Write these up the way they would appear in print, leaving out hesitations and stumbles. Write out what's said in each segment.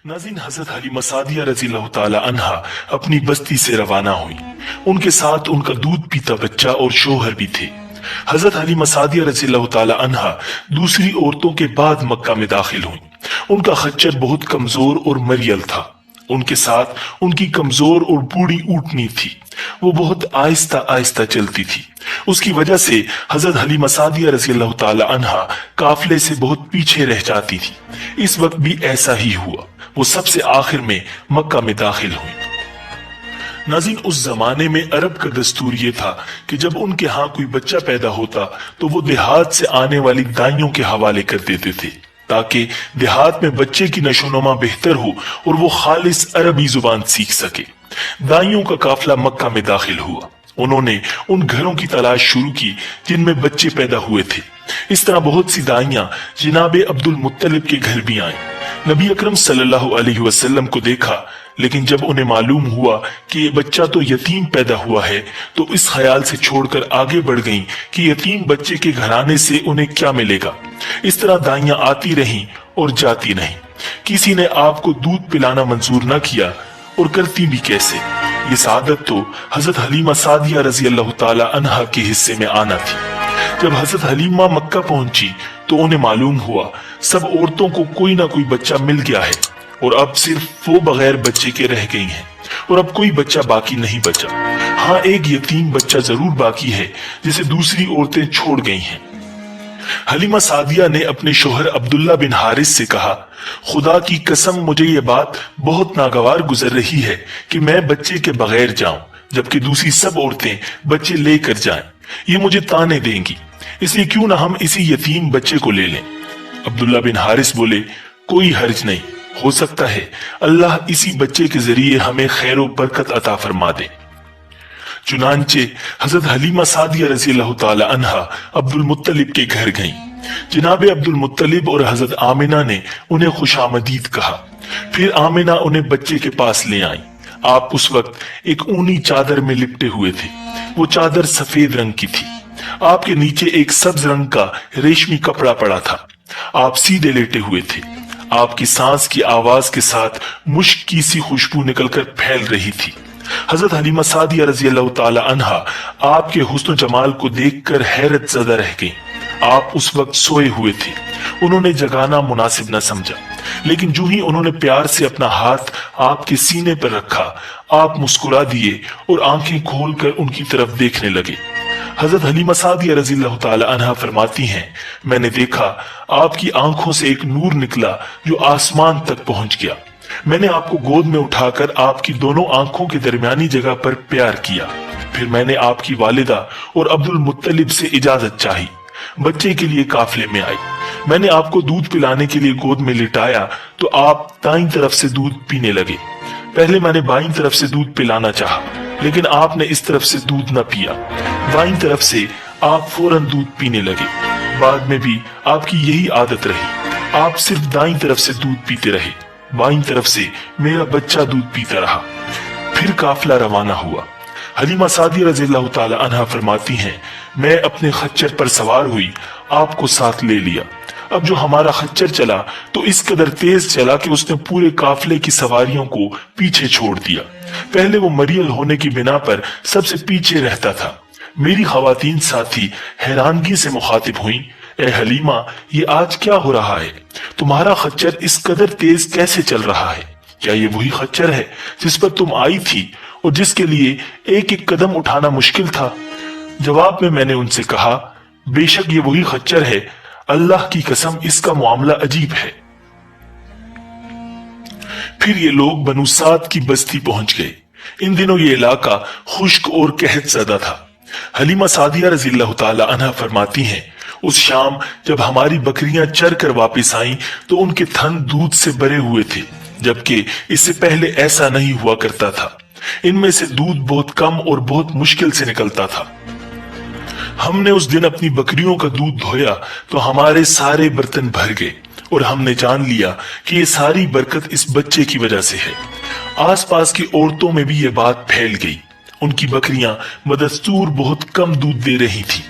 नाज़रीन, हज़रत हलीमा सादिया रज़ियल्लाहु ताला अन्हा अपनी बस्ती से रवाना हुई। उनके साथ उनका दूध पीता बच्चा और शोहर भी थे। हज़रत हलीमा सादिया रज़ियल्लाहु ताला अन्हा दूसरी औरतों के बाद मक्का में दाखिल हुई। उनका खच्चर बहुत कमजोर और मरियल था। उनके साथ उनकी कमजोर और बूढ़ी ऊँटनी थी। वो बहुत आहिस्ता आहिस्ता चलती थी। उसकी वजह से हजरत हलीमा सादिया रज़ियल्लाहु ताला अन्हा काफिले से बहुत पीछे रह जाती थी। इस वक्त भी ऐसा ही हुआ। वो सबसे आखिर में मक्का में दाखिल हुई। नाज़रीन, उस जमाने में अरब का दस्तूर ये था कि जब उनके यहाँ कोई बच्चा पैदा होता तो वो देहात से आने वाली दाइयों के हवाले कर देते थे, ताकि देहात में बच्चे की नशोनुमा बेहतर हो और वो खालिस अरबी जुबान सीख सके। दाइयों का काफिला मक्का में दाखिल हुआ। उन्होंने उन घरों की तलाश शुरू की जिनमें बच्चे पैदा हुए थे। इस तरह बहुत सी दाइयां जनाबे अब्दुल मुत्तलिब के घर भी आईं। नबी अकरम सल्लल्लाहु अलैहि वसल्लम को देखा, लेकिन जब उन्हें मालूम हुआ कि ये बच्चा तो यतीम पैदा हुआ है तो इस ख्याल से छोड़कर आगे बढ़ गईं कि यतीम बच्चे के घराने से उन्हें क्या मिलेगा। इस तरह दाइयां आती रहीं और जाती नहीं। किसी ने आपको दूध पिलाना मंजूर न किया, और करती भी कैसे। ये सादत तो हजरत हलीमा सादिया रज़ियल्लाहु ताला अन्हा के हिस्से में आना थी। जब हजरत हलीमा मक्का पहुंची तो उन्हें मालूम हुआ सब औरतों को कोई ना कोई बच्चा मिल गया है और अब सिर्फ वो बगैर बच्चे के रह गई हैं और अब कोई बच्चा बाकी नहीं बचा। हाँ, एक यतीम बच्चा जरूर बाकी है जिसे दूसरी औरतें छोड़ गई हैं। हलीमा सादिया ने अपने शोहर अब्दुल्ला बिन हारिस से कहा, खुदा की कसम मुझे ये बात बहुत नागवार गुजर रही है कि मैं बच्चे के बगैर जाऊं जबकि दूसरी सब औरतें बच्चे लेकर जाएं। ये मुझे ताने देंगी, इसलिए क्यों ना हम इसी यतीम बच्चे को ले लें। अब्दुल्ला बिन हारिस बोले, कोई हर्ज नहीं, हो सकता है अल्लाह इसी बच्चे के जरिए हमें खैर और बरकत अता फरमा दे। चुनांचे हजरत हलीमा सादिया रज़ियल्लाहु ताला अन्हा अब्दुल मुत्तलिब के घर गईं। जनाबे अब्दुल मुत्तलिब और हजरत आमिना ने उन्हें खुशामदीद कहा। फिर आमिना उन्हें बच्चे के पास ले आई। आप उस वक्त एक ऊनी चादर में लिपटे हुए थे। वो चादर सफेद रंग की थी। आपके नीचे एक सब्ज रंग का रेशमी कपड़ा पड़ा था। आप सीधे लेटे हुए थे। आपकी सांस की आवाज के साथ मुश्क की सी खुशबू निकलकर फैल रही थी। हजरत हलीमा सादिया रज़ियल्लाहु ताला अन्हा आपके हुस्न जमाल को देखकर हैरत ज़दा रह गईं। आप उस वक्त सोए हुए थे। उन्होंने जगाना मुनासिब न समझा, लेकिन जो ही उन्होंने प्यार से अपना हाथ आपके सीने पर रखा, आप मुस्कुरा दिए और आंखें खोलकर उनकी तरफ देखने लगे। हजरत हलीमा सादिया रज़ियल्लाहु ताला अन्हा फरमाती हैं, मैंने देखा आपकी आंखों से एक नूर निकला जो आसमान तक पहुंच गया। मैंने आपको गोद में उठाकर आपकी दोनों आंखों के दरमियानी जगह पर प्यार किया। फिर मैंने आपकी वालिदा और अब्दुल मुत्तलिब से इजाजत चाही। बच्चे के लिए काफिले में आई। मैंने आपको दूध पिलाने के लिए गोद में लिटाया तो आप दाईं तरफ से दूध पीने लगे। पहले मैंने बाईं तरफ से दूध पिलाना चाहा, लेकिन आपने इस तरफ से दूध न पिया। दाईं तरफ से आप फौरन दूध पीने लगे। बाद में भी आपकी यही आदत रही। आप सिर्फ दाईं तरफ से दूध पीते रहे। बाईं तरफ से मेरा बच्चा दूध पीता रहा। फिर काफिला रवाना हुआ। हलीमा सादिया रज़ियल्लाहु ताला अन्हा फरमाती हैं, मैं अपने खच्चर पर सवार हुई, आपको साथ ले लिया। अब जो हमारा खच्चर चला तो इस कदर तेज चला कि उसने पूरे काफिले की सवारियों को पीछे छोड़ दिया। पहले वो मरियल होने की बिना पर सबसे पीछे रहता था। मेरी खवातीन साथी हैरानगी से मुखातिब हुई, ए हलीमा, ये आज क्या हो रहा है? तुम्हारा खच्चर इस कदर तेज कैसे चल रहा है? क्या ये वही खच्चर है जिस पर तुम आई थी और जिसके लिए एक एक कदम उठाना मुश्किल था? जवाब में मैंने उनसे कहा, बेशक ये वही खच्चर है। अल्लाह की कसम, इसका मामला अजीब है। फिर ये लोग बनु साद की बस्ती पहुंच गए। इन दिनों ये इलाका खुश्क और कहत ज़दा था। हलीमा सादिया रज़ियल्लाहु ताला अन्हा फरमाती हैं, उस शाम जब हमारी बकरियां चर कर वापिस आईं तो उनके थन दूध से भरे हुए थे, जबकि इससे पहले ऐसा नहीं हुआ करता था। इनमें से दूध बहुत कम और बहुत मुश्किल से निकलता था। हमने उस दिन अपनी बकरियों का दूध धोया तो हमारे सारे बर्तन भर गए और हमने जान लिया कि ये सारी बरकत इस बच्चे की वजह से है। आसपास की औरतों में भी ये बात फैल गई। उनकी बकरियां बदस्तूर बहुत कम दूध दे रही थी।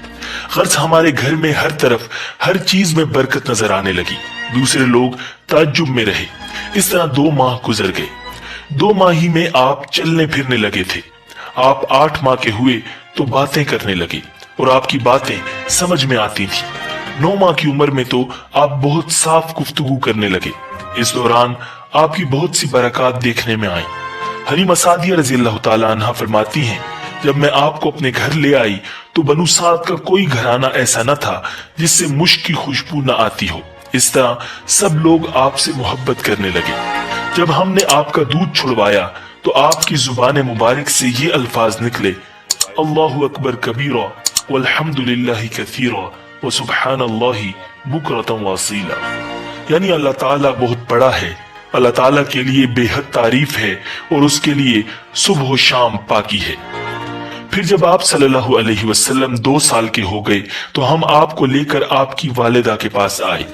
गर्ज हमारे घर में हर तरफ हर चीज में बरकत नजर आने लगी। दूसरे लोग ताज्जुब में रहे। इस तरह 2 माह गुजर गए। 2 माह ही में आप चलने फिरने लगे थे। आप 8 माह के हुए तो बातें करने लगे और आपकी बातें समझ में आती थी। 9 माह की उम्र में तो आप बहुत साफ गुफ्तगू करने लगे। इस दौरान आपकी बहुत सी बरकत देखने में आई। हलीमा सादिया रज़ियल्लाहु ताला अन्हा फरमाती हैं, जब मैं आपको अपने घर ले आई तो बनु साद का कोई घराना ऐसा न था जिससे मुश्क की खुशबू न आती हो। इस तरह सब लोग आपसे मोहब्बत करने लगे। जब हमने आपका दूध छुड़वाया तो आपकी जुबान मुबारक से ये अल्फाज निकले, अल्लाहु अकबर कबीरा वल्हम्दुलिल्लाहि कसीरा व सुब्हानल्लाहि बुकरतन व असीला। यानी अल्लाह ताला बहुत बड़ा है, अल्लाह ताला के लिए बेहद तारीफ है और उसके लिए सुबह शाम पाकी है। फिर जब आप सल्लल्लाहु अलैहि वसल्लम 2 साल के हो गए तो हम आपको लेकर आपकी वालिदा के पास आए।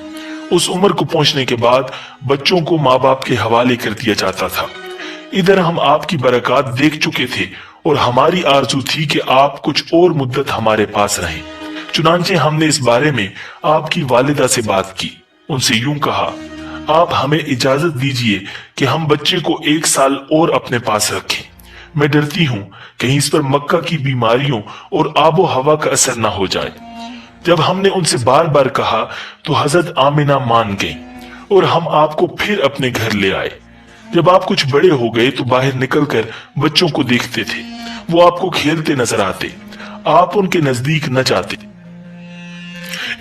उस उम्र को पहुंचने के बाद बच्चों को माँ बाप के हवाले कर दिया जाता था। इधर हम आपकी बरकत देख चुके थे और हमारी आरज़ू थी कि आप कुछ और मुद्दत हमारे पास रहें। चुनांचे हमने इस बारे में आपकी वालिदा से बात की। उनसे यूं कहा, आप हमें इजाजत दीजिए कि हम बच्चे को 1 साल और अपने पास रखें। मैं डरती हूं कहीं इस पर मक्का की बीमारियों और आबो हवा का असर ना हो जाए। जब हमने उनसे बार बार कहा तो हजरत आमिना मान गई और हम आपको फिर अपने घर ले आए। जब आप कुछ बड़े हो गए तो बाहर निकलकर बच्चों को देखते थे। वो आपको खेलते नजर आते, आप उनके नजदीक न जाते।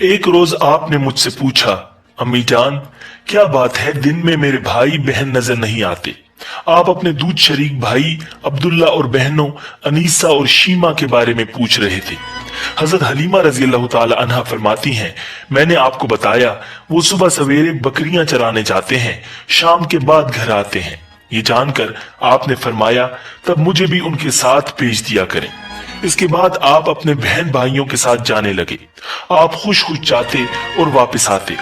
एक रोज आपने मुझसे पूछा, अम्मी जान क्या बात है, दिन में मेरे भाई बहन नजर नहीं आते? आप अपने दूध शरीक भाई अब्दुल्ला और बहनों अनीसा और शीमा के बारे में पूछ रहे थे। हजरत हलीमा रज़ियल्लाहु ताला अन्हा फरमाती हैं, मैंने आपको बताया वो सुबह सवेरे बकरियां चराने जाते हैं, शाम के बाद घर आते हैं। ये जानकर आपने फरमाया तब मुझे भी उनके साथ भेज दिया करें। इसके बाद आप अपने बहन भाइयों के साथ जाने लगे। आप खुश खुश जाते और वापस आते।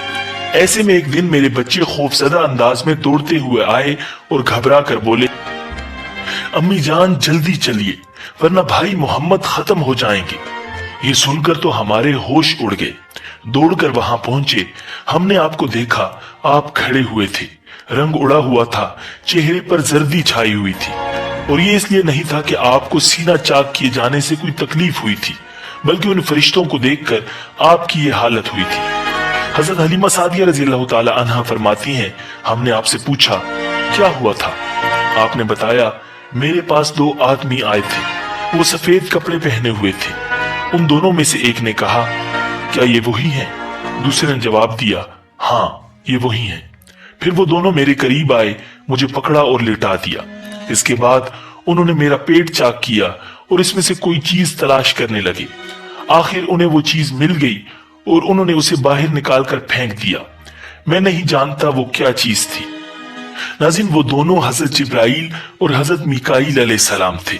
ऐसे में एक दिन मेरे बच्चे खौफजदा अंदाज में दौड़ते हुए आए और घबरा कर बोले, अम्मी जान जल्दी चलिए वरना भाई मोहम्मद खत्म हो जाएंगे। ये सुनकर तो हमारे होश उड़ गए। दौड़कर वहां पहुंचे, हमने आपको देखा, आप खड़े हुए थे, रंग उड़ा हुआ था, चेहरे पर जर्दी छाई हुई थी। और ये इसलिए नहीं था कि आपको सीना चाक किए जाने से कोई तकलीफ हुई थी, बल्कि उन फरिश्तों को देखकर आपकी ये हालत हुई थी। हजरत हलीमा सादिया रज़ियल्लाहु ताला अन्हा फरमाती हैं, हमने आपसे पूछा क्या हुआ था? आपने बताया मेरे पास 2 आदमी आए थे, वो सफेद कपड़े पहने हुए थे। उन दोनों में से एक ने कहा, क्या ये वही हैं? दूसरे ने जवाब दिया, हाँ ये वही हैं। फिर वो दोनों मेरे करीब आए, मुझे पकड़ा और लिटा दिया। इसके बाद उन्होंने मेरा पेट चाक किया और इसमें से कोई चीज तलाश करने लगे। आखिर उन्हें वो चीज मिल गई और उन्होंने उसे बाहर निकालकर फेंक दिया। मैं नहीं जानता वो क्या चीज थी। नाज़रीन, वो दोनों हजरत जिब्राइल और हजरत मीकाईल अलैहिस्सलाम थे।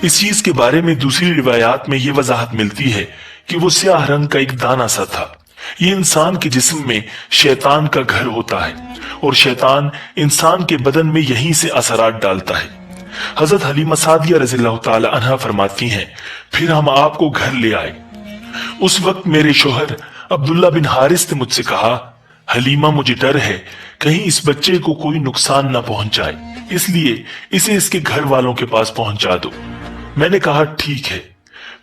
इस चीज के बारे में दूसरी रिवायात में ये वजाहत मिलती है कि वो स्याह रंग का एक दाना सा था। ये इंसान के जिस्म में शैतान का घर होता है और शैतान इंसान के बदन में यहीं से असरात डालता है। हजरत हलीमा सादिया रज़ियल्लाहु ताला अन्हा फरमाती हैं, फिर हम आपको घर ले आए। उस वक्त मेरे शोहर अब्दुल्ला बिन हारिस ने मुझसे कहा, हलीमा मुझे डर है कहीं इस बच्चे को कोई नुकसान न पहुंच जाए, इसलिए इसे इसके घर वालों के पास पहुंचा दो। मैंने कहा ठीक है।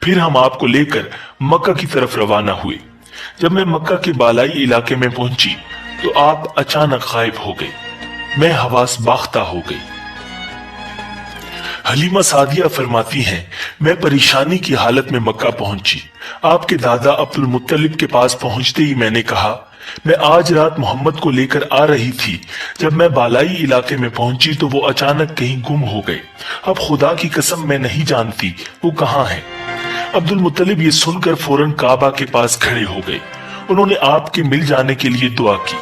फिर हम आपको लेकर मक्का की तरफ रवाना हुए। जब मैं मक्का के बालाई इलाके में पहुंची तो आप अचानक गायब हो गए। मैं हवास बाख्ता हो गई। हलीमा सादिया फरमाती हैं, मैं परेशानी की हालत में मक्का पहुंची। आपके दादा अब्दुल मुत्तलिब के पास पहुंचते ही मैंने कहा, मैं आज रात मोहम्मद को लेकर आ रही थी। जब मैं बालाई इलाके में पहुंची तो वो अचानक कहीं गुम हो गए। अब खुदा की कसम मैं नहीं जानती वो कहाँ है। अब्दुल मुत्तलिब ये सुनकर फौरन काबा के पास खड़े हो गए। उन्होंने आपके मिल जाने के लिए दुआ की।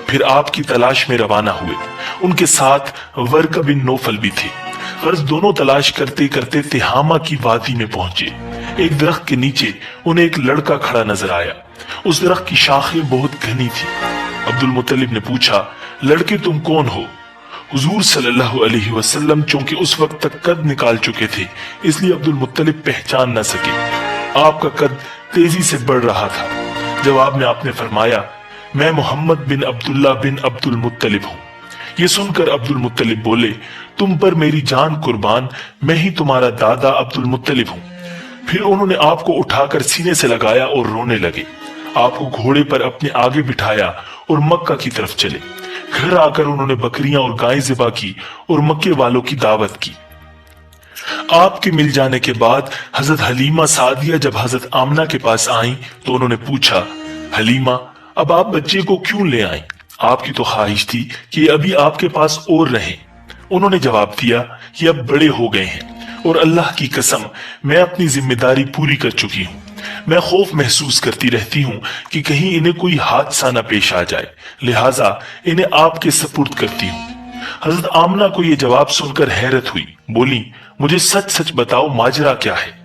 फिर आपकी तलाश में रवाना हुए। उनके साथ वर्का बिन नौफल भी थे। गर्ज दोनों तलाश करते करते तिहामा की वादी में पहुंचे। एक दरख्त के नीचे उन्हें एक लड़का खड़ा नजर आया। उस दरख्त की शाखें बहुत घनी थी। अब्दुल मुत्तलिब ने पूछा, लड़के तुम कौन हो? हुजूर सल्लल्लाहु अलैहि वसल्लम चूंकि उस वक्त तक कद निकाल चुके थे, इसलिए अब्दुल मुत्तलिब पहचान न सके। आपका कद तेजी से बढ़ रहा था। जवाब में आपने फरमाया, मैं मोहम्मद बिन अब्दुल्ला बिन अब्दुल मुत्तलिब हूँ। ये सुनकर अब्दुल मुत्तलिब बोले, तुम पर मेरी जान कुर्बान, मैं ही तुम्हारा दादा अब्दुल मुत्तलिब हूँ। फिर उन्होंने आपको उठाकर सीने से लगाया और रोने लगे। आपको घोड़े पर अपने आगे बिठाया और मक्का की तरफ चले। घर आकर उन्होंने बकरियां और गायें ज़िबा की और मक्के वालों की दावत की। आपके मिल जाने के बाद हजरत हलीमा सादिया जब हजरत आमना के पास आई तो उन्होंने पूछा, हलीमा, अब आप बच्चे को क्यों ले आए? आपकी तो ख्वाहिश थी कि अभी आपके पास और रहें। उन्होंने जवाब दिया कि अब बड़े हो गए हैं और अल्लाह की कसम मैं अपनी जिम्मेदारी पूरी कर चुकी हूँ। मैं खौफ महसूस करती रहती हूँ कि कहीं इन्हें कोई हादसा न पेश आ जाए, लिहाजा इन्हें आपके सपुर्द करती हूँ। हजरत आमना को यह जवाब सुनकर हैरत हुई। बोली, मुझे सच सच बताओ, माजरा क्या है?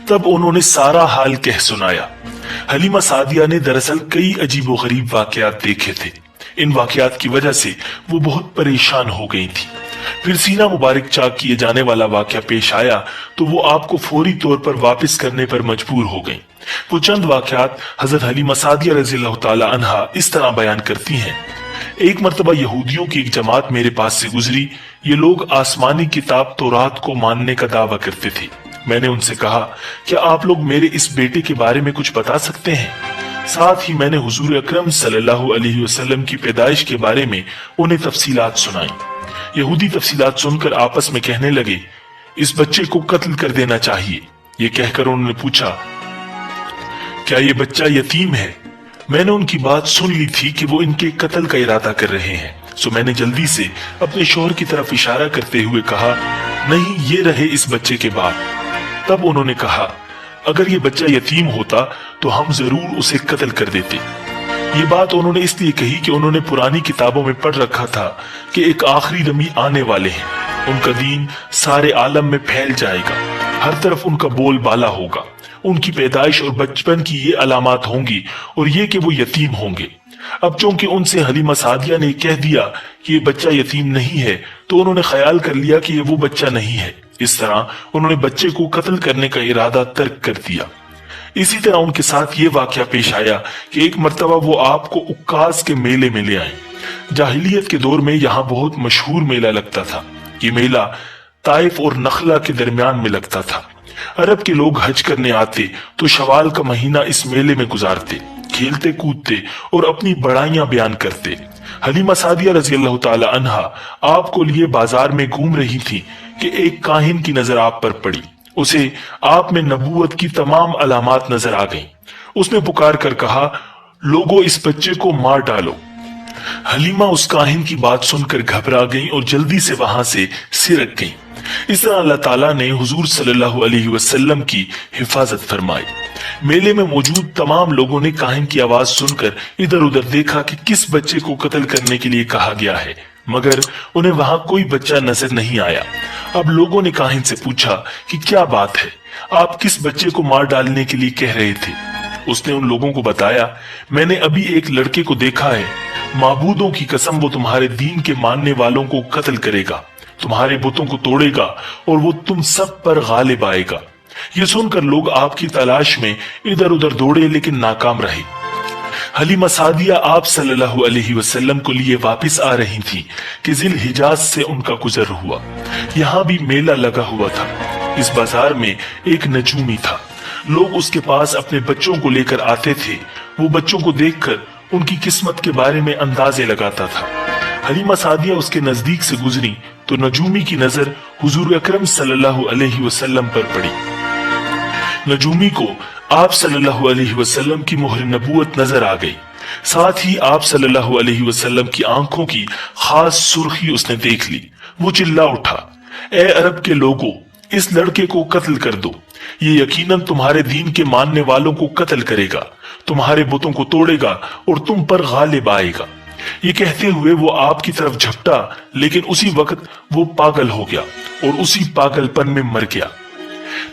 तब उन्होंने सारा हाल कह सुनाया। हलीमा सादिया ने दरअसल कई अजीबो गरीब वाकयात देखे थे। इन वाकयात की वजह से वो बहुत परेशान हो गई थी। फिर सीना मुबारक चाक किए जाने वाला वाकया पेश आया तो वो आपको फौरी तौर पर वापस करने पर मजबूर हो गई। वो चंद वाकयात हजरत हलीमा सादिया रज़ियल्लाहु ताला अन्हा इस तरह बयान करती हैं। एक मर्तबा यहूदियों की एक जमात मेरे पास से गुजरी। ये लोग आसमानी किताब तौरात को मानने का दावा करते थे। मैंने उनसे कहा, क्या आप लोग मेरे इस बेटे के बारे में कुछ बता सकते हैं? साथ ही मैंने हुजूर अकरम सल्लल्लाहु अलैहि वसल्लम की पैदाइश के बारे में उन्हें तफसीलात सुनाई। यहूदी तफसीलात सुनकर आपस में कहने लगे, इस बच्चे को कत्ल कर देना चाहिए। ये कहकर उन्होंने पूछा, क्या ये बच्चा यतीम है? मैंने उनकी बात सुन ली थी कि वो इनके कत्ल का इरादा कर रहे हैं, सो मैंने जल्दी से अपने शौहर की तरफ इशारा करते हुए कहा, नहीं, ये रहे इस बच्चे के बाप। तब उन्होंने कहा, अगर ये बच्चा यतीम होता तो हम जरूर उसे कत्ल कर देते। ये बात उन्होंने इसलिए कही कि उन्होंने पुरानी किताबों में पढ़ रखा था कि एक आखिरी नबी आने वाले हैं। उनका दीन सारे आलम में फैल जाएगा, हर तरफ उनका बोलबाला होगा। उनकी पैदाइश और बचपन की ये अलामत होंगी और ये कि वो यतीम होंगे। अब चूंकि उनसे हलीमा सादिया ने कह दिया कि ये बच्चा यतीम नहीं है तो उन्होंने ख्याल कर लिया कि ये वो बच्चा नहीं है। इस तरह उन्होंने बच्चे को कत्ल करने का इरादा तर्क कर दिया। इसी तरह उनके साथ ये वाकया पेश आया कि एक मर्तबा वो आपको उक्कास के मेले में ले आए। जाहिलियत के दौर में यहाँ बहुत मशहूर मेला लगता था। ये मेला ताइफ और नखला के दरमियान में लगता था। अरब के लोग हज करने आते तो शवाल का महीना इस मेले में गुजारते, खेलते कूदते और अपनी बड़ाइयां बयान करते। हलीमा सादिया रज़ियल्लाहु ताला अन्हा आपको लिए बाजार में घूम रही थी कि एक काहिन की नजर आप पर पड़ी। उसे आप में नबूवत की तमाम अलामात नजर आ गईं। उसने पुकार कर कहा, लोगों, इस बच्चे को मार डालो। हलीमा उस काहिन की बात सुनकर घबरा गईं और जल्दी से वहां से सिरक गईं। इस तरह अल्लाह ताला ने हुजूर सल्लल्लाहु अलैहि वसल्लम की हिफाजत फरमाई। मेले में मौजूद तमाम लोगों ने काहिन की आवाज सुनकर इधर उधर देखा कि किस बच्चे को कत्ल करने के लिए कहा गया है, मगर उन्हें वहां कोई बच्चा नजर नहीं आया। अब लोगों ने काहिन से पूछा कि क्या बात है, आप किस बच्चे को मार डालने के लिए कह रहे थे? उसने उन लोगों को बताया, मैंने अभी एक लड़के को देखा है, माबूदों की कसम वो तुम्हारे दीन के मानने वालों को कत्ल करेगा, तुम्हारे बुतों को तोड़ेगा और वो तुम सब पर गालिब आएगा। ये सुनकर लोग आपकी तलाश में इधर उधर दौड़े लेकिन नाकाम रहे। हलीमा सादिया आप सल्लल्लाहु अलैहि वसल्लम को लिए वापस आ रही थी कि जिल हिजाज से उनका गुजर हुआ। यहाँ भी मेला लगा हुआ था। इस बाजार में एक नजूमी था। लोग उसके पास अपने बच्चों को लेकर आते थे। वो बच्चों को देखकर उनकी किस्मत के बारे में अंदाजे लगाता था। हलीमा सादिया उसके नजदीक से गुजरी तो नजूमी की नजर हुजूर अकरम सल्लल्लाहु अलैहि वसल्लम पर पड़ी। नजूमी को आप सल्लल्लाहु अलैहि वसल्लम की मोहर नबूवत नजर आ गई। साथ ही आप सल्लल्लाहु अलैहि वसल्लम की आंखों की खास सुर्खी उसने देख ली। वो चिल्ला उठा, ए अरब के लोगों, इस लड़के को कत्ल कर दो। ये यकीनन तुम्हारे दीन के मानने वालों को कत्ल करेगा, तुम्हारे बुतों को तोड़ेगा और तुम पर गालिब आएगा। ये कहते हुए वो आपकी तरफ झपटा, लेकिन उसी वक्त वो पागल हो गया और उसी पागलपन में मर गया।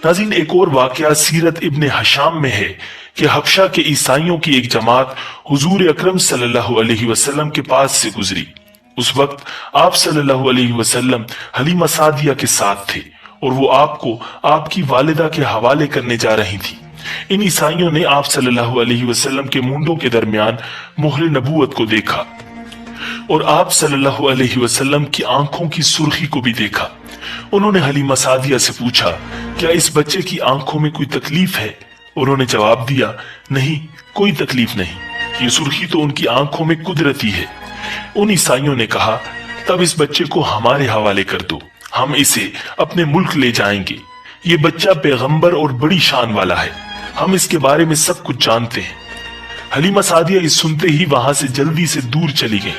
नाज़रीन, एक और वाकया सीरत इब्ने हशाम में है कि हबशा के ईसाइयों की एक जमात हुजूर अकरम सल्लल्लाहु अलैहि वसल्लम के पास से गुजरी। उस वक्त आप सल्लल्लाहु अलैहि वसल्लम हलीमा सादिया के साथ थे और वो आपको आपकी वालिदा के हवाले करने जा रही थी। इन ईसाइयों ने आप सल्लल्लाहु अलैहि वसल्लम के मूंडों के दरमियान मोहर नबूवत को देखा और आप सल्लल्लाहु अलैहि वसल्लम की आंखों की सुर्खी को भी देखा। उन्होंने हलीमा सादिया से पूछा, क्या इस बच्चे की आंखों में कोई तकलीफ है? उन्होंने जवाब दिया, नहीं, कोई तकलीफ नहीं, ये सुर्खी तो उनकी आंखों में कुदरती है। उन ईसाइयों ने कहा, तब इस बच्चे को हमारे हवाले कर दो, हम इसे अपने मुल्क ले जाएंगे। ये बच्चा पैगंबर और बड़ी शान वाला है, हम इसके बारे में सब कुछ जानते हैं। हलीमा सादिया इस सुनते ही वहां से जल्दी से दूर चली गई,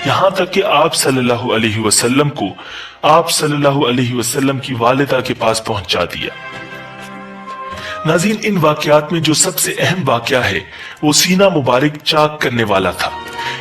यहां तक कि आप सल्लल्लाहु अलैहि वसल्लम को आप सल्लल्लाहु अलैहि वसल्लम की वालिदा के पास पहुंचा दिया। नाज़रीन, इन वाकयात में जो सबसे अहम वाकया है वो सीना मुबारक चाक करने वाला था।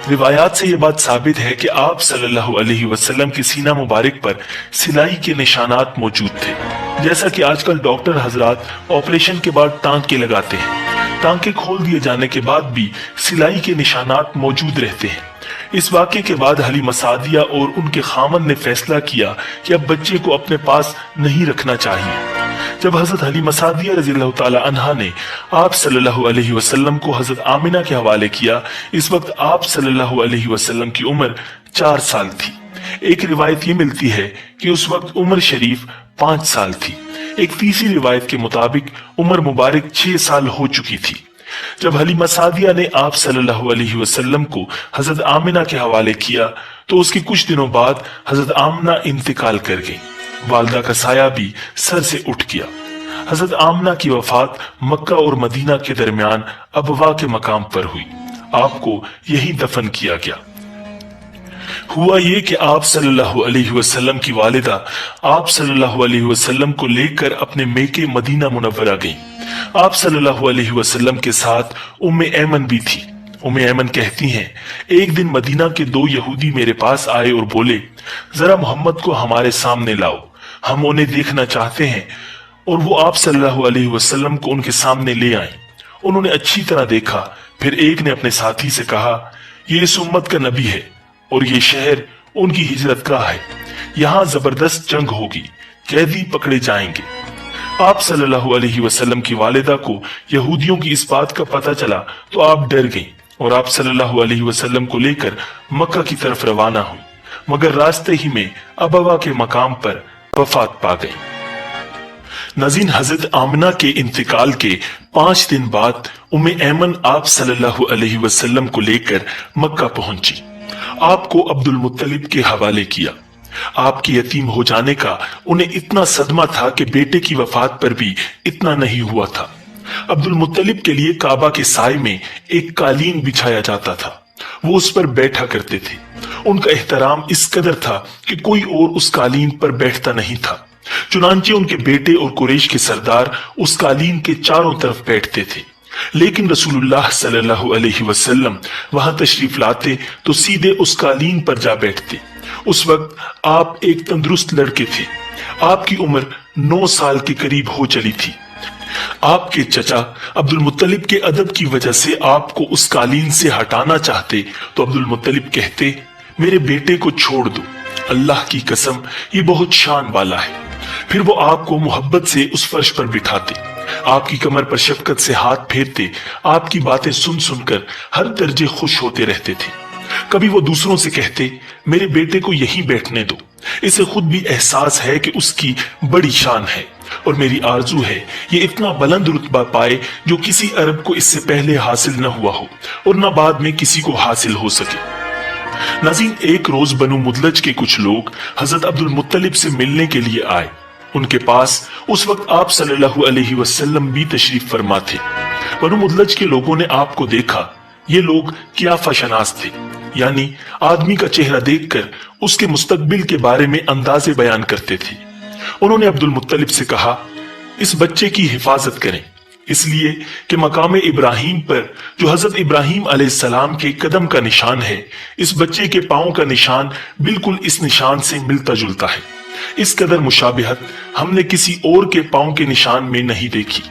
रिवायात से ये बात साबित है कि आप सल्लल्लाहु अलैहि वसल्लम के सीना मुबारक पर सिलाई के निशानात मौजूद थे। जैसा कि आजकल डॉक्टर हजरात ऑपरेशन के बाद टांके लगाते हैं, टांके खोल दिए जाने के बाद भी सिलाई के निशानात मौजूद रहते हैं। इस वाक़े के बाद हलीमा सादिया और उनके खामन ने फैसला किया कि अब बच्चे को अपने पास नहीं रखना चाहिए। जब हजरत हलीमा सादिया रज़ियल्लाहु ताला अन्हा ने आप सल्लल्लाहु अलैहि वसल्लम को हजरत आमिना के हवाले किया, इस वक्त आप सल्लल्लाहु अलैहि वसल्लम की उम्र 4 साल थी। एक रिवायत ये मिलती है कि उस वक्त उम्र शरीफ 5 साल थी। एक तीसरी रिवायत के मुताबिक उम्र मुबारक 6 साल हो चुकी थी। जब हलीमा सादिया ने आप सल्लल्लाहु अलैहि वसल्लम को हजरत आमिना के हवाले किया तो उसके कुछ दिनों बाद हजरत आमिना इंतकाल कर गई। वालिदा का साया भी सर से उठ गया। हजरत आमिना की वफात मक्का और मदीना के दरमियान अबवा के मकाम पर हुई। आपको यहीं दफन किया गया। हुआ ये कि आप सल्लल्लाहु अलैहि वसल्लम की वालिदा आप सल्लल्लाहु अलैहि वसल्लम को लेकर अपने मेके मदीना मुनव्वरा गईं। आप सल्लल्लाहु अलैहि वसल्लम के साथ उम्मे ऐमन भी थी। उम्मे ऐमन कहती हैं, एक दिन मदीना के 2 यहूदी मेरे पास आए और बोले, जरा मोहम्मद को हमारे सामने लाओ, हम उन्हें देखना चाहते हैं। और वो आप सल्लल्लाहु अलैहि वसल्लम को उनके सामने ले आए। उन्होंने अच्छी तरह देखा। फिर एक ने अपने साथी से कहा, ये इस उम्मत का नबी है और ये शहर उनकी हिजरत गाह है, यहाँ जबरदस्त जंग होगी, कैदी पकड़े जाएंगे। आप सल्लल्लाहु अलैहि वसल्लम की वालिदा को यहूदियों की इस बात का पता चला तो आप डर गईं और आप सल्लल्लाहु अलैहि वसल्लम को लेकर मक्का की तरफ रवाना हुई, मगर रास्ते ही में अबवा के मकाम पर वफात पा गई। नाज़रीन, हजरत आमिना के इंतकाल के 5 दिन बाद उम्मे ऐमन आप सल्लल्लाहु अलैहि वसल्लम को लेकर मक्का पहुंची। आपको अब्दुल मुत्तलिब के हवाले किया। आपके यतीम हो जाने का उन्हें इतना सदमा था कि बेटे की वफात पर भी इतना नहीं हुआ था। अब्दुल मुत्तलिब के लिए काबा के साए में एक कालीन बिछाया जाता था, वो उस पर बैठा करते थे। उनका एहतराम इस कदर था कि कोई और उस कालीन पर बैठता नहीं था। चुनांचे उनके बेटे और कुरैश के सरदार उस कालीन के चारों तरफ बैठते थे, लेकिन रसूलुल्लाह सल्लल्लाहु अलैहि वसल्लम वहां तशरीफ लाते तो सीधे उस कालीन पर जा बैठते। उस वक्त आप एक तंदुरुस्त लड़के थे। आपकी उम्र 9 साल के करीब हो चली थी। आपके चचा अब्दुल मुत्तलिब के अदब की वजह से आपको उस कालीन से हटाना चाहते तो अब्दुल मुत्तलिब कहते, मेरे बेटे को छोड़ दो, अल्लाह की कसम ये बहुत शान वाला है। फिर वो आपको मोहब्बत से उस फर्श पर बिठाते, आपकी कमर पर शफकत से हाथ फेरते, आपकी बातें सुन सुनकर हर दर्जे खुश होते रहते थे। कभी वो दूसरों से कहते, मेरे बेटे को यहीं बैठने दो, इसे खुद भी एहसास है कि उसकी बड़ी शान है और मेरी आरजू है ये इतना बुलंद रुतबा पाए जो किसी अरब को इससे पहले हासिल न हुआ हो और न बाद में किसी को हासिल हो सके। नाज़रीन, एक रोज बनु मुदलज के कुछ लोग हजरत अब्दुल मुत्तलिब से मिलने के लिए आए। उनके पास उस वक्त आप सल्लल्लाहु अलैहि वसल्लम भी तशरीफ फरमा थे। बनु मुदलज के लोगों ने आपको देखा। ये लोग कियाफा शनास थे, यानी आदमी का चेहरा देखकर उसके मुस्तकबिल के बारे में अंदाजे बयान करते थे। उन्होंने अब्दुल मुत्तलिब से कहा, इस बच्चे की हिफाजत करें, इसलिए कि मकाम इब्राहिम पर जो हजरत इब्राहिम अलैहिस्सलाम के कदम का निशान है, इस बच्चे के पांव का निशान बिल्कुल इस निशान से मिलता जुलता है। इस कदर मुशाबिहत हमने किसी और के पांव के निशान में नहीं देखी।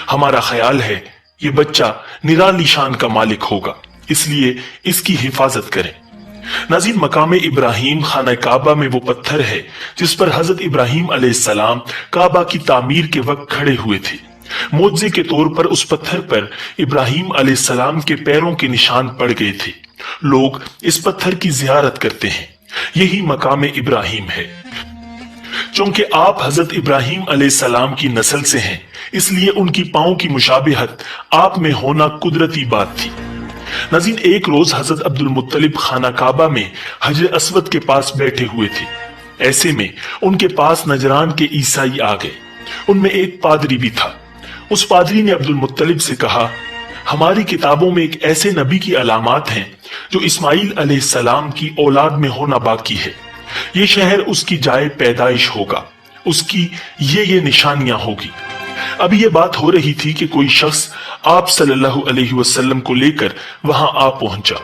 हमारा ख्याल है ये बच्चा निराली शान का मालिक होगा, इसलिए इसकी हिफाजत करें। नाज़रीन, मकाम इब्राहिम खाना काबा में वो पत्थर है जिस पर हजरत इब्राहिम अलैहिस्सलाम काबा की तामीर के वक्त खड़े हुए थे। मोज़े के तौर पर उस पत्थर पर इब्राहिम अलैहिस्सलाम के पैरों के निशान पड़ गए थे। लोग इस पत्थर की जियारत करते हैं। यही मकाम इब्राहिम है। चूंकि आप हजरत इब्राहिम अलैहिस्सलाम की नस्ल से हैं, इसलिए उनकी पांव की मुशाबिहत आप में होना कुदरती बात थी। नाज़रीन, एक रोज हजरत अब्दुल मुत्तलिब खाना काबा में हजर अस्वद के पास बैठे हुए थे। ऐसे में उनके पास नजरान के ईसाई आ गए। उनमें एक पादरी भी था। उस पादरी ने अब्दुल मुत्तलिब से कहा, हमारी किताबों में एक ऐसे नबी की अलामात हैं जो इस्माइल अलैहिस्सलाम की औलाद में होना बाकी है। ये शहर उसकी जाए पैदाइश होगा, उसकी ये निशानियां होगी। अभी ये बात हो रही थी कि कोई शख्स आप सल्लल्लाहु अलैहि वसल्लम को लेकर वहां आ पहुंचा।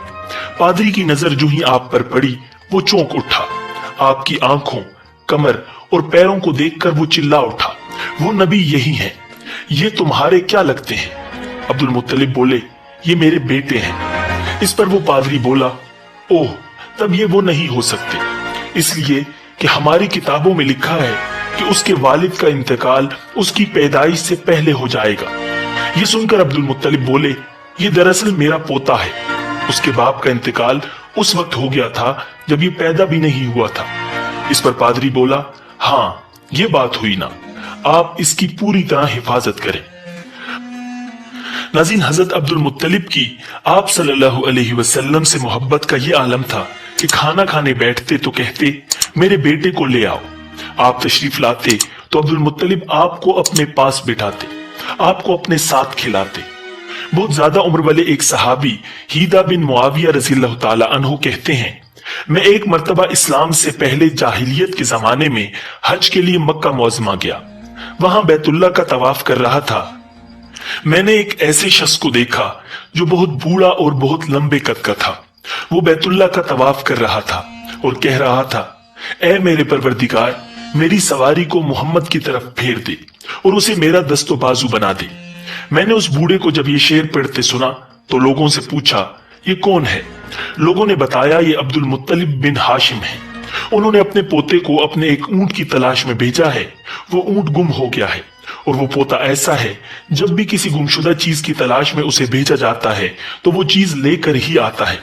पादरी की नजर जो ही आप पर पड़ी, वो चौंक उठा। आपकी आंखों, कमर और पैरों को देखकर वो चिल्ला उठा, वो नबी यही हैं। ये तुम्हारे क्या लगते हैं? अब्दुल मुत्तलिब बोले, ये मेरे बेटे हैं। इस पर वो पादरी बोला, ओह, तब ये वो नहीं हो सकते, इसलिए कि हमारी किताबों में लिखा है कि उसके वालिद का इंतकाल उसकी पैदाइश से पहले हो जाएगा। ये सुनकर अब्दुल मुत्तलिब बोले, ये दरअसल मेरा पोता है। उसके बाप का इंतकाल उस वक्त हो गया था जब ये पैदा भी नहीं हुआ था। इस पर पादरी बोला, हाँ, ये बात हुई ना, आप इसकी पूरी तरह हिफाजत करें। नाज़रीन, हजरत अब्दुल मुत्तलिब की आप सल्लल्लाहु अलैहि वसल्लम से मोहब्बत का ये आलम था कि खाना खाने बैठते तो कहते, मेरे बेटे को ले आओ। आप तशरीफ लाते तो अब्दुल मुत्तलिब आपको अपने पास बिठाते, आपको अपने साथ खिलाते। बहुत ज्यादा उम्र वाले एक सहाबी हीदा बिन मुआविया रज़ियल्लाहु ताला अन्हु कहते हैं, मैं एक मर्तबा इस्लाम से पहले जाहिलियत के जमाने में हज के लिए मक्का मुअज़्ज़मा गया। वहां बैतुल्लाह का तवाफ कर रहा था। मैंने एक ऐसे शख्स को देखा जो बहुत बूढ़ा और बहुत लंबे कद का था। वो बैतुल्लाह का तवाफ कर रहा था और कह रहा था, ऐ मेरे परवरदिगार, मेरी सवारी को मोहम्मद की तरफ फेर दे और उसे मेरा दस्तो बाजू बना दे। मैंने उस बूढ़े को जब ये शेर पढ़ते सुना तो लोगों से पूछा, ये कौन है? लोगों ने बताया, ये अब्दुल मुत्तलिब बिन हाशिम है। उन्होंने अपने पोते को अपने एक ऊंट की तलाश में भेजा है। वो ऊंट गुम हो गया है और वो पोता ऐसा है, जब भी किसी गुमशुदा चीज की तलाश में उसे भेजा जाता है तो वो चीज लेकर ही आता है।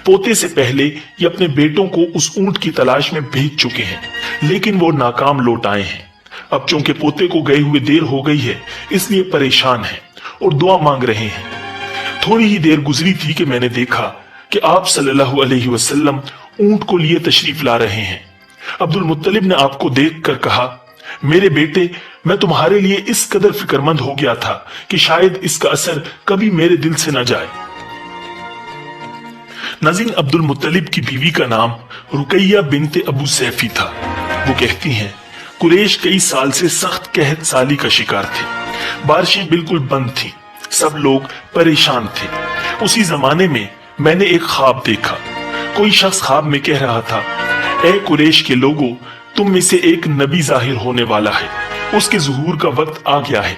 पोते से पहले ये अपने बेटों को उस ऊंट की तलाश में भेज चुके हैं, लेकिन वो नाकाम लौट आए हैं। अब चूंकि पोते को गए हुए देर हो गई है, इसलिए परेशान हैं और दुआ मांग रहे हैं। थोड़ी ही देर गुजरी थी कि मैंने देखा कि आप सल्लल्लाहु अलैहि वसल्लम ऊंट को लिए तशरीफ ला रहे हैं। अब्दुल मुत्तलिब ने आपको देखकर कहा, मेरे बेटे, मैं तुम्हारे लिए इस कदर फिक्रमंद हो गया था कि शायद इसका असर कभी मेरे दिल से न जाए। नाज़रीन, अब्दुल मुत्तलिब की बीवी का नाम रुकैया बिनते अबू सैफी था। वो कहती हैं, कुरैश कई साल से सख्त कहत साली का शिकार थे। बारिशें बिल्कुल बंद थीं, सब लोग परेशान थे। उसी जमाने में मैंने एक ख्वाब देखा। कोई शख्स ख्वाब में कह रहा था, ए कुरैश के लोगों, तुम में से एक नबी जाहिर होने वाला है। उसके ज़ुहूर का वक्त आ गया है।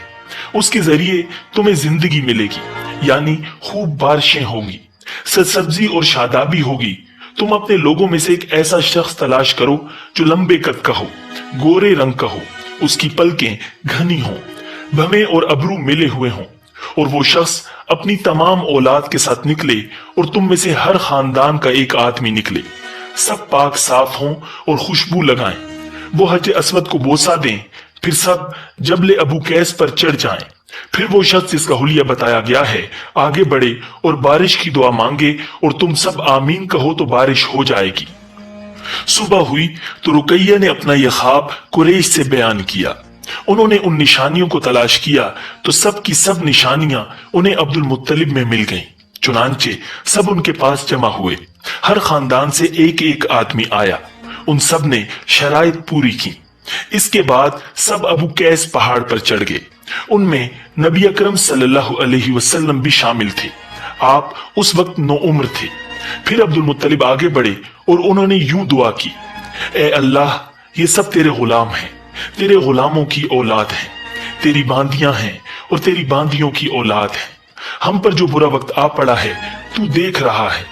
उसके जरिए तुम्हें जिंदगी मिलेगी, यानी खूब बारिशें होंगी, सब्जी और शादाबी होगी। तुम अपने लोगों में से एक ऐसा शख्स तलाश करो जो लंबे कद का हो, गोरे रंग का हो, उसकी पलकें घनी हों, भवें और अबरू मिले हुए हों, और वो शख्स अपनी तमाम औलाद के साथ निकले और तुम में से हर खानदान का एक आदमी निकले। सब पाक साफ हों और खुशबू लगाएं। वो हज अस्वद को बोसा दें, फिर सब जबले अबू कैस पर चढ़ जाएं। फिर वो शख्स जिसका हुलिया बताया गया है आगे बढ़े और बारिश की दुआ मांगे और तुम सब आमीन कहो तो बारिश हो जाएगी। सुबह हुई तो रुकैया ने अपना यह ख्वाब कुरैश से बयान किया। उन्होंने उन निशानियों को तलाश किया तो सब की सब निशानियां उन्हें अब्दुल मुत्तलिब में मिल गईं। चुनांचे सब उनके पास जमा हुए। हर खानदान से एक एक आदमी आया। उन सब ने शराइत पूरी की। इसके बाद सब अबू कैस पहाड़ पर चढ़ गए। उनमें नबी अकरम सल्लल्लाहु अलैहि वसल्लम भी शामिल थे। आप उस वक्त नौउम्र थे। फिर अब्दुल मुत्तलिब आगे बढ़े और उन्होंने यूं दुआ की, ए अल्लाह, ये सब तेरे गुलाम हैं, तेरे गुलामों की औलाद हैं, तेरी बांदियां हैं और तेरी बांदियों की औलाद हैं। हम पर जो बुरा वक्त आ पड़ा है तू देख रहा है।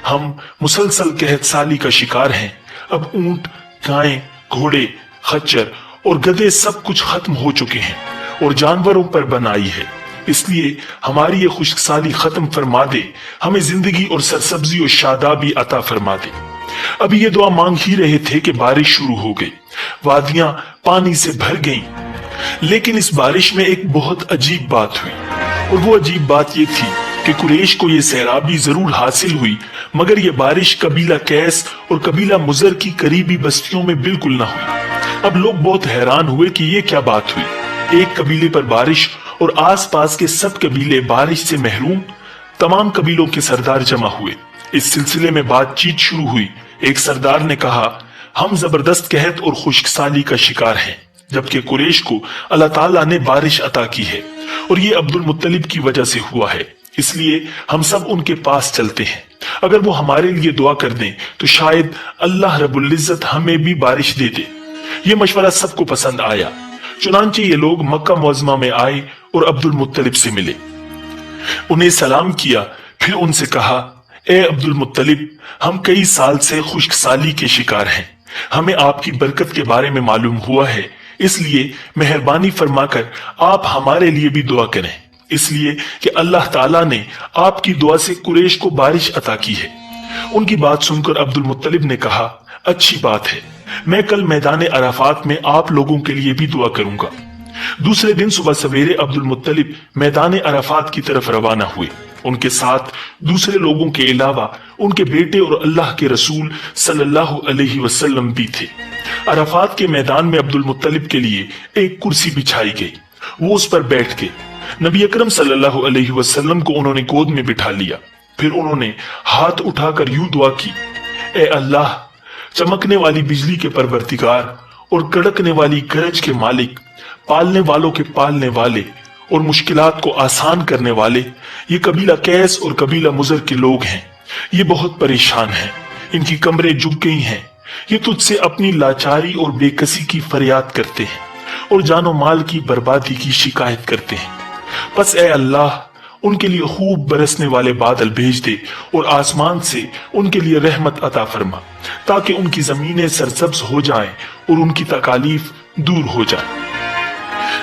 हम मुसलसल कहत साली का शिकार हैं। अब ऊंट, गायें, घोड़े, खच्चर और गधे सब कुछ खत्म हो चुके हैं और जानवरों पर बन आई है। इसलिए हमारी ये खुशकसाली खत्म फरमा दे, हमें जिंदगी और सरसब्जी और शादाबी अता फरमा दे। अभी ये दुआ मांग ही रहे थे कि बारिश शुरू हो गई। वादियां पानी से भर गईं। लेकिन इस बारिश में एक बहुत अजीब बात हुई, और वो अजीब बात ये थी कि कुरैश को ये सैराबी जरूर हासिल हुई, मगर ये बारिश कबीला कैस और कबीला मुजर की करीबी बस्तियों में बिल्कुल ना हुई। अब लोग बहुत हैरान हुए कि ये क्या बात हुई। एक कबीले पर बारिश और आसपास के सब कबीले बारिश से महरूम। तमाम कबीलों के सरदार जमा हुए। इस सिलसिले में बातचीत शुरू हुई। एक सरदार ने कहा, हम जबरदस्त कहत और खुशकसाली का शिकार हैं, जबकि कुरैश को अल्लाह ताला ने बारिश अता की है और ये अब्दुल मुत्तलिब की वजह से हुआ है। इसलिए हम सब उनके पास चलते हैं। अगर वो हमारे लिए दुआ कर दें तो शायद अल्लाह रब्बुल इज्जत हमें भी बारिश दे दे। ये मशवरा सबको पसंद आया। चुनांचे ये लोग मक्का मुअज़्ज़मा में आए और अब्दुल मुत्तलिब से मिले, उन्हें सलाम किया, फिर उनसे कहा, ए अब्दुल मुत्तलिब, हम कई साल से खुशकसाली के शिकार हैं। हमें आपकी बरकत के बारे में मालूम हुआ है, इसलिए मेहरबानी फरमाकर आप हमारे लिए भी दुआ करें, इसलिए कि अल्लाह ताला ने आपकी दुआ से कुरैश को बारिश अता की है। उनकी बात सुनकर अब्दुल मुत्तलिब ने कहा, अच्छी बात है, मैं कल मैदान अराफात में आप लोगों के लिए भी दुआ करूंगा। दूसरे दिन सुबह सवेरे अब्दुल मुत्तलिब मैदान अराफात की तरफ रवाना हुए। उनके साथ दूसरे लोगों के अलावा उनके बेटे और अल्लाह के रसूल सल्लल्लाहु अलैहि वसल्लम भी थे। अराफात के मैदान में अब्दुल मुत्तलिब के लिए एक कुर्सी बिछाई गई। वो उस पर बैठ के नबी अकरम सल्लल्लाहु अलैहि वसल्लम को उन्होंने गोद में बिठा लिया। फिर उन्होंने हाथ उठाकर यूं दुआ की, ए अल्लाह, चमकने वाली बिजली के परवरदिगार और कड़कने वाली गरज के मालिक, पालने वालों के पालने वाले और मुश्किलात को आसान करने वाले, ये कबीला कैस और कबीला मुजर के लोग हैं। ये बहुत परेशान हैं, इनकी कमरें झुक गई हैं। ये तुझसे अपनी लाचारी और बेकसी की फरियाद करते हैं और जानो माल की बर्बादी की शिकायत करते हैं। बस ए अल्लाह, उनके लिए खूब बरसने वाले बादल भेज दे और आसमान से उनके लिए रहमत अता फरमा, ताकि उनकी जमीनें सरसब्ज हो जाएं और उनकी तकालीफ दूर हो जाए।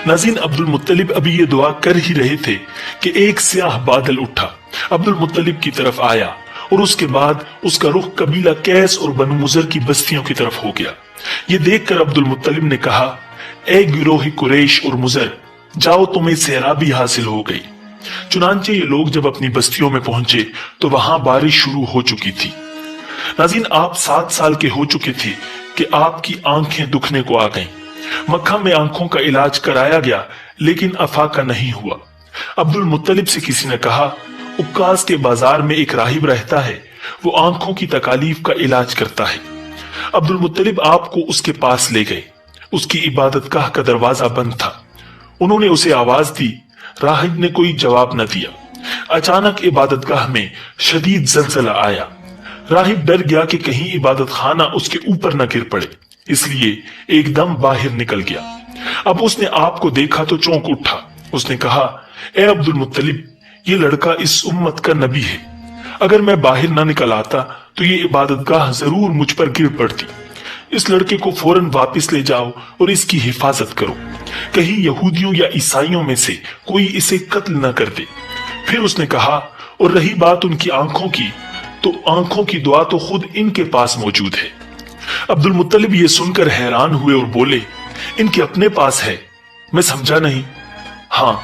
नाज़रीन, अब्दुल मुत्तलिब अभी ये दुआ कर ही रहे थे कि एक स्याह बादल उठा, अब्दुल मुत्तलिब की तरफ आया और उसके बाद उसका रुख कबीला कैस और बनु मुजर की बस्तियों की तरफ हो गया। ये देखकर अब्दुल मुत्तलिब ने कहा, ए गिरोह कुरैश और मुजर, जाओ, तुम्हें सैराबी हासिल हो गई। चुनांचे ये लोग जब अपनी बस्तियों में पहुंचे तो वहां बारिश शुरू हो चुकी थी। नाज़रीन, आप 7 साल के हो चुके थे कि आपकी आंखें दुखने को आ गईं। मक्का में आंखों का इलाज कराया गया, लेकिन अफाका नहीं हुआ। अब्दुल मुत्तलिब से किसी ने कहा, उक्कास के बाजार में एक राहिब रहता है, वो आंखों की तकालीफ का इलाज करता है। अब्दुल मुत्तलिब आपको उसके पास ले गए। उसकी इबादतगाह का दरवाजा बंद था। उन्होंने उसे आवाज दी, राहिब ने कोई जवाब न दिया। अचानक इबादतगाह में शदीद जलजला आया। राहिब डर गया कि कहीं इबादत खाना उसके ऊपर न गिर पड़े, इसलिए एकदम बाहर निकल गया। अब उसने आपको देखा तो चौंक उठा। उसने कहा, ए अब्दुल मुत्तलिब, ये लड़का इस उम्मत का नबी है। अगर मैं बाहर ना निकल आता तो ये इबादतगाह जरूर मुझ पर गिर पड़ती। इस लड़के को फौरन वापस ले जाओ और इसकी हिफाजत करो, कहीं यहूदियों या ईसाइयों में से कोई इसे कत्ल न कर दे। फिर उसने कहा, और रही बात उनकी आंखों की, तो आंखों की दुआ तो खुद इनके पास मौजूद है। अब्दुल मुत्तलिब ये सुनकर हैरान हुए और बोले, इनके अपने पास है? मैं समझा नहीं। हाँ,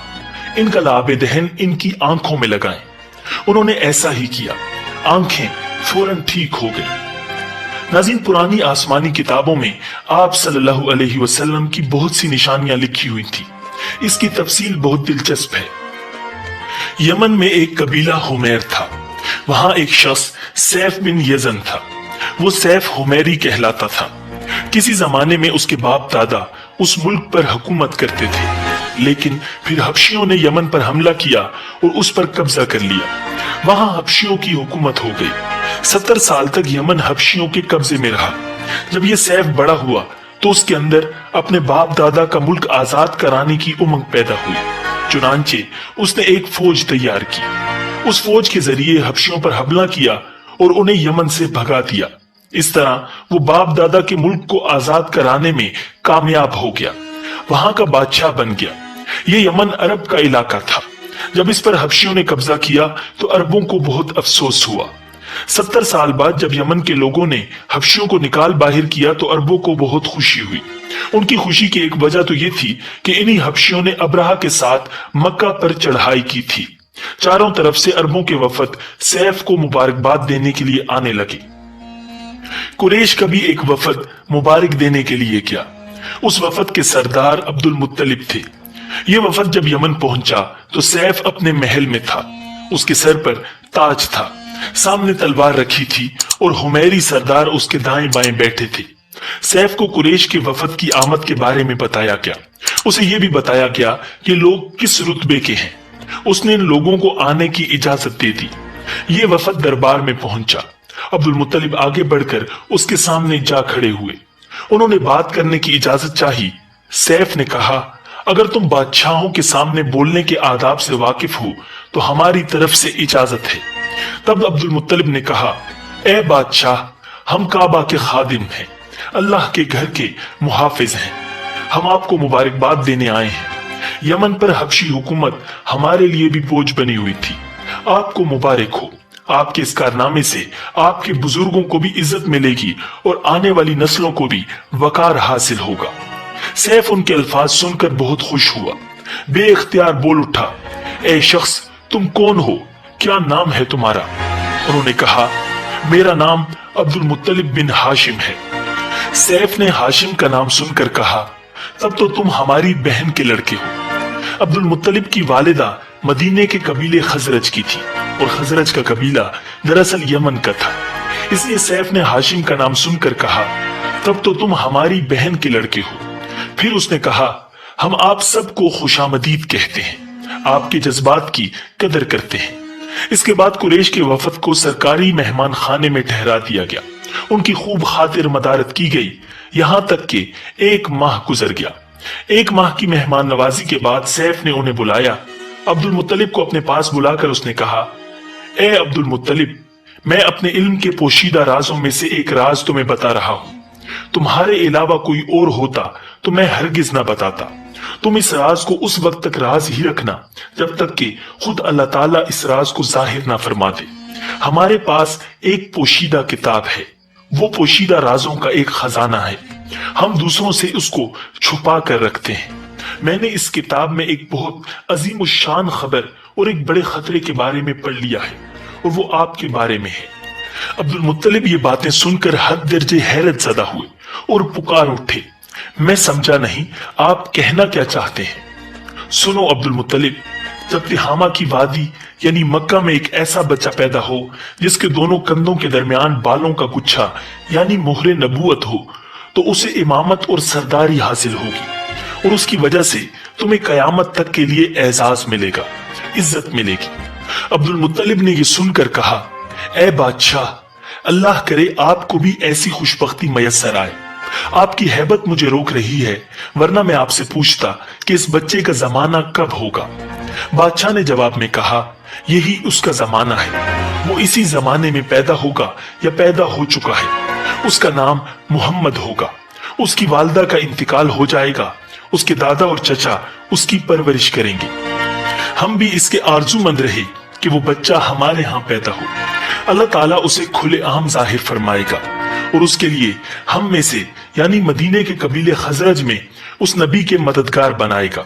इनका लाबे दहन इनकी आंखों में लगाएं। उन्होंने ऐसा ही किया, आंखें फौरन ठीक हो गई। नाज़रीन, पुरानी आसमानी किताबों में आप सल्लल्लाहु अलैहि वसल्लम की बहुत सी निशानियां लिखी हुई थी। इसकी तफसील बहुत दिलचस्प है। यमन में एक कबीला हुमैर था। वहां एक शख्स सैफ बिन यजन था। वो सैफ हुमैरी कहलाता था। किसी जमाने में उसके बाप दादा उस मुल्क पर हुकूमत करते थे, लेकिन फिर हबशियों ने यमन पर हमला किया और उस पर कब्जा कर लिया। वहां हबशियों की हुकूमत हो गई। 70 साल तक यमन हबशियों के कब्जे में रहा। जब ये सैफ बड़ा हुआ तो उसके अंदर अपने बाप दादा का मुल्क आजाद कराने की उमंग पैदा हुई। चुनांचे उसने एक फौज तैयार की। उस फौज के जरिए हबशियों पर हमला किया और उन्हें यमन से भगा दिया। इस तरह वो बाप दादा के मुल्क को आजाद कराने में कामयाब हो गया, वहां का बादशाह बन गया। ये यमन अरब का इलाका था। जब इस पर हबशियों ने कब्जा किया तो अरबों को बहुत अफसोस हुआ। 70 साल बाद जब यमन के लोगों ने हबशियों को निकाल बाहर किया तो अरबों को बहुत खुशी हुई। उनकी खुशी की एक वजह तो ये थी कि इन्हीं हबशियों ने अब्राहा के साथ मक्का पर चढ़ाई की थी। चारों तरफ से अरबों के वफद सैफ को मुबारकबाद देने के लिए आने लगे। कुरैश का भी एक वफद मुबारक देने के लिए गया। उस वफद के सरदार अब्दुल मुत्तलिब थे। ये वफद जब यमन पहुंचा तो सैफ अपने महल में था। उसके सर पर ताज था, सामने तलवार रखी थी और हुमैरी सरदार उसके दाएं बाएं बैठे थे। सैफ को कुरैश के वफद की आमद के बारे में बताया गया। उसे यह भी बताया गया कि लोग किस रुतबे के हैं। उसने इन लोगों को आने की इजाजत दे दी। ये वफद दरबार में पहुंचा। अब्दुल मुत्तलिब आगे बढ़कर उसके सामने जा खड़े हुए। उन्होंने बात करने की इजाजत चाही। सैफ ने कहा, अगर तुम बादशाहों के सामने बोलने के आदाब से वाकिफ हो तो हमारी तरफ से इजाजत है। तब अब्दुल मुत्तलिब ने कहा, ए बादशाह, हम काबा के खादिम हैं, अल्लाह के घर के मुहाफिज हैं। हम आपको मुबारकबाद देने आए हैं। यमन पर हबशी हुकूमत हमारे लिए भी बोझ बनी हुई थी। आपको मुबारक हो। आपके इस कारनामे से आपके बुजुर्गों को भी इज्जत मिलेगी और आने वाली नस्लों को भी वकार हासिल होगा। सैफ उनके अल्फाज सुनकर बहुत खुश हुआ। बेइख्तियार बोल उठा, ए शख्स, तुम कौन हो? क्या नाम है तुम्हारा? उन्होंने कहा, मेरा नाम अब्दुल मुत्तलिब बिन हाशिम है। सैफ ने हाशिम का नाम सुनकर कहा, तब तो तुम हमारी बहन के लड़के हो। अब्दुल मुत्तलिब की वालिदा मदीने के कबीले खजरज की थी और खजरज का कबीला दरअसल यमन का था। इसलिए सैफ ने हाशिम का नाम सुनकर कहा, तब तो तुम हमारी बहन के लड़के हो। फिर उसने कहा, हम आप सबको खुशामदीद कहते हैं, आपके जज्बात की कदर करते हैं। इसके बाद कुरैश के वफद को सरकारी मेहमान खाने में ठहरा दिया गया। उनकी खूब खातिर मदारत की गई, यहां तक कि 1 माह गुजर गया। 1 माह की मेहमान नवाजी के बाद सैफ ने उन्हें बुलाया। अब्दुल मुत्तलिब को अपने पास बुलाकर उसने कहा, ए अब्दुल मुत्तलिब, मैं अपने इल्म के पोशीदा राजों में से एक राज तुम्हें बता रहा हूं। तुम्हारे अलावा कोई और होता तो मैं हरगिज ना बताता। तुम इस राज को उस वक्त तक राज ही रखना जब तक कि खुद अल्लाह ताला इस राज को जाहिर ना फरमा दे। हमारे पास एक पोशीदा किताब है, वो पोशीदा राजों का एक खजाना है। हम दूसरों से उसको छुपा कर रखते हैं। मैंने इस किताब में एक बहुत अजीम शान खबर और एक बड़े खतरे के बारे में पढ़ लिया है और वो आपके बारे में है। अब्दुल मुत्तलिब ये बातें सुनकर हद दर्जे हैरत ज़दा हुए और पुकार उठे, मैं समझा नहीं आप कहना क्या चाहते हैं। सुनो अब्दुल मुत्तलिब, जब तिहामा की वादी यानी मक्का में एक ऐसा बच्चा पैदा हो जिसके दोनों कंधों के दरमियान बालों का गुच्छा यानी मोहरे नबूवत हो, तो उसे इमामत और सरदारी हासिल होगी और उसकी वजह से तुम्हें कयामत तक के लिए एजाज मिलेगा, इज्जत मिलेगी। अब्दुल मुत्तलिब ने यह सुनकर कहा, ए बादशाह, अल्लाह करे आपको भी ऐसी खुशबख्ती मयस्सर आए। आपकी हैबत मुझे रोक रही है, वरना मैं आपसे पूछता कि इस बच्चे का जमाना कब होगा। बादशाह ने जवाब में कहा, यही उसका जमाना है। वो इसी जमाने में पैदा होगा या पैदा हो चुका है। उसका नाम मुहम्मद होगा। उसकी वालदा का इंतकाल हो जाएगा। उसके दादा और चचा उसकी परवरिश करेंगे। हम भी इसके आरजूमंद रहे कि वो बच्चा हमारे यहाँ पैदा हो। अल्लाह ताला उसे खुले आम जाहिर फरमाएगा और उसके लिए हम में से यानी मदीने के कबीले खजरज में उस नबी के मददगार बनाएगा।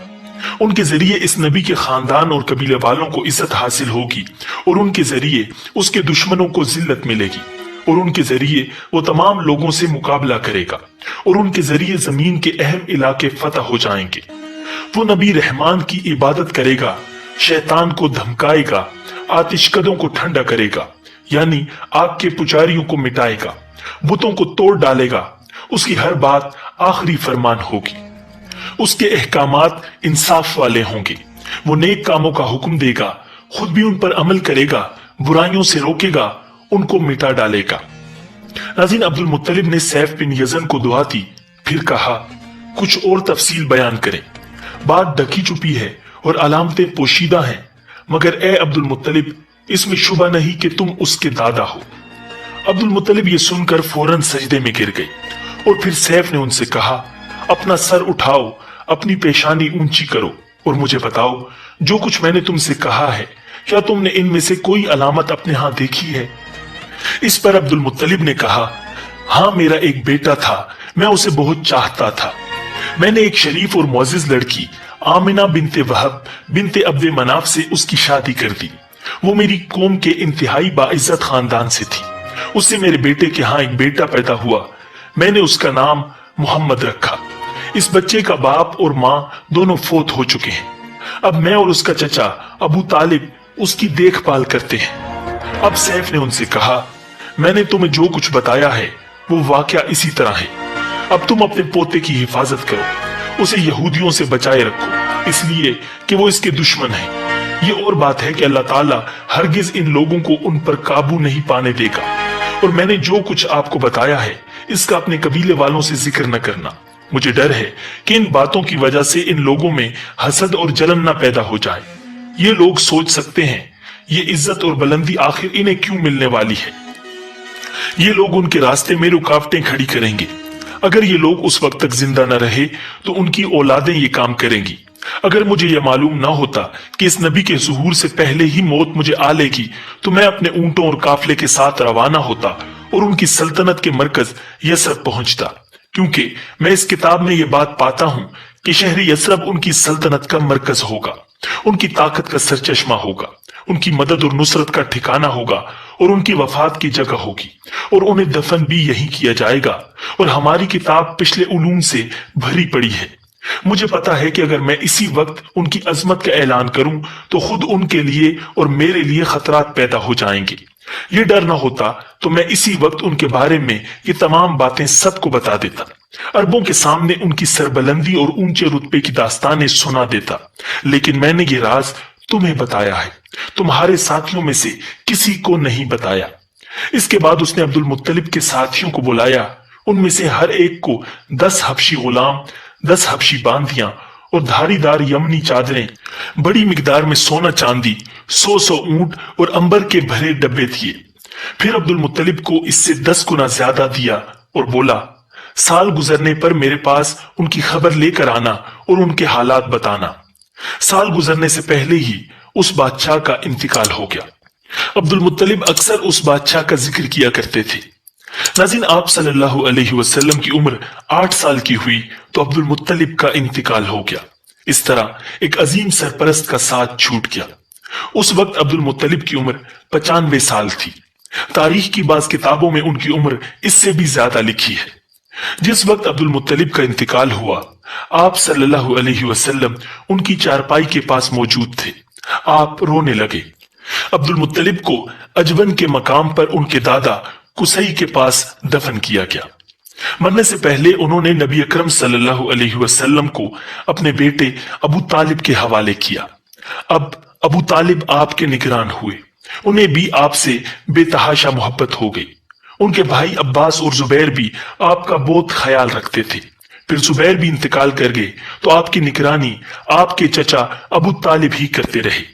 उनके जरिए इस नबी के खानदान और कबीले वालों को इज्जत हासिल होगी और उनके जरिए उसके दुश्मनों को जिल्लत मिलेगी और उनके जरिए वो तमाम लोगों से मुकाबला करेगा और उनके जरिए जमीन के अहम इलाके फतह हो जाएंगे। वो नबी रहमान की इबादत करेगा, शैतान को धमकाएगा, आतिशकदों को ठंडा करेगा यानी आग के पुजारियों को मिटाएगा, बुतों को तोड़ डालेगा। उसकी हर बात आखिरी फरमान होगी। उसके अहकामात इंसाफ वाले होंगे। वो नेक कामों का हुक्म देगा, खुद भी उन पर अमल करेगा, बुराइयों से रोकेगा, उनको मिटा डालेगा। नाज़रीन, अब्दुल मुत्तलिब ने सैफ बिन यज़न को दुआ दी, फिर कहा, कुछ और तफसील बयान करें। बात ढकी छुपी है और अलामतें पोशीदा हैं, मगर ए अब्दुल मुत्तलिब, इसमें शुबा नहीं कि तुम उसके दादा हो। अब्दुल मुत्तलिब ये सुनकर फौरन सजदे में गिर गए और फिर सैफ ने उनसे कहा, अपना सर उठाओ, अपनी पेशानी ऊंची करो और मुझे बताओ जो कुछ मैंने तुमसे कहा है, क्या तुमने इनमें से कोई अलामत अपने यहां देखी है? इस पर अब्दुल मुत्तलिब ने कहा, हाँ, मेरा एक बेटा था, मैं उसे बहुत चाहता था। मैंने एक शरीफ और मुअज़्ज़िज़ लड़की आमिना बिनते वहब बिनते अब्दे मनाफ से उसकी शादी कर दी। वो मेरी कौम के इंतहाई बाइज्जत खानदान से थी। उससे मेरे बेटे के यहाँ एक बेटा पैदा हुआ। मैंने उसका नाम मोहम्मद रखा। इस बच्चे का बाप और माँ दोनों फौत हो चुके हैं। अब मैं और उसका चचा अबू तालिब उसकी देखभाल करते हैं। अब सैफ ने उनसे कहा, मैंने तुम्हें जो कुछ बताया है वो वाकया इसी तरह है। अब तुम अपने पोते की हिफाजत करो, उसे यहूदियों से बचाए रखो, इसलिए कि वो इसके दुश्मन है। ये और बात है कि अल्लाह ताला हरगिज इन लोगों को उन पर काबू नहीं पाने देगा। और मैंने जो कुछ आपको बताया है इसका अपने कबीले वालों से जिक्र न करना। मुझे डर है कि इन बातों की वजह से इन लोगों में हसद और जलन न पैदा हो जाए। ये लोग सोच सकते हैं ये इज्जत और बुलंदी आखिर इन्हें क्यों मिलने वाली है। ये लोग उनके रास्ते में रुकावटें खड़ी करेंगे। अगर ये लोग उस वक्त तक जिंदा न रहे तो उनकी औलादें ये काम करेंगी। अगर मुझे यह मालूम ना होता कि इस नबी के ज़ुहूर से पहले ही मौत मुझे आ लेगी तो मैं अपने ऊंटों और काफले के साथ रवाना होता और उनकी सल्तनत के मरकज यसरब पहुंचता, क्योंकि मैं इस किताब में यह बात पाता हूं कि शहर यसरब उनकी सल्तनत का मरकज होगा, उनकी ताकत का सरचश्मा होगा, उनकी मदद और नुसरत का ठिकाना होगा और उनकी वफात की जगह होगी और उन्हें दफन भी यही किया जाएगा। और हमारी किताब पिछले उलूम से भरी पड़ी है। मुझे पता है कि अगर मैं इसी वक्त उनकी अजमत का ऐलान करूं तो खुद उनके लिए और मेरे लिए खतरात पैदा हो जाएंगे। ये डर ना होता तो मैं इसी वक्त उनके बारे में ये तमाम बातें सबको बता देता, अरबों के सामने उनकी सरबलंदी और ऊंचे रुतबे की दास्तानें सुना देता। लेकिन मैंने ये राज तुम्हें बताया है, तुम्हारे साथियों में से किसी को नहीं बताया। इसके बाद उसने अब्दुल मुत्तलिब के साथियों को बुलाया। उनमें से हर एक को 10 हबशी गुलाम, 10 हबशी बांदियां और धारीदार यमनी चादरें, बड़ी मिकदार में सोना चांदी, 100 ऊंट और अंबर के भरे डब्बे दिए। फिर अब्दुल मुत्तलिब को इससे 10 गुना ज्यादा दिया और बोला, साल गुजरने पर मेरे पास उनकी खबर लेकर आना और उनके हालात बताना। साल गुजरने से पहले ही उस बादशाह का इंतकाल हो गया। अब्दुल मुत्तलिब अक्सर उस बादशाह का जिक्र किया करते थे। नाज़रीन, आप सल्लल्लाहु अलैहि वसल्लम की उम्र 8 साल की हुई तो अब्दुल मुत्तलिब का इंतकाल हो गया। इस तरह एक अजीम सरपरस्त का साथ छूट गया। उस वक्त अब्दुल मुत्तलिब की उम्र 95 साल थी। तारीख की बाज किताबों में उनकी उम्र इससे भी ज्यादा लिखी है। जिस वक्त अब्दुल मुत्तलिब का इंतकाल हुआ, आप सल्लल्लाहु अलैहि वसल्लम उनकी चारपाई के पास मौजूद थे। आप रोने लगे। अब्दुल मुत्तलिब को अजवन के मकाम पर उनके दादा कुसई के पास दफन किया गया। मरने से पहले उन्होंने नबी अकरम सल्लल्लाहु अलैहि वसल्लम को अपने बेटे अबू तालिब के हवाले किया। अब अबू तालिब आपके निगरान हुए। उन्हें भी आपसे बेतहाशा मोहब्बत हो गई। उनके भाई अब्बास और जुबैर भी आपका बहुत ख्याल रखते थे। फिर जुबैर भी इंतकाल कर गए तो आपकी निगरानी आपके चचा अबू तालिब ही करते रहे।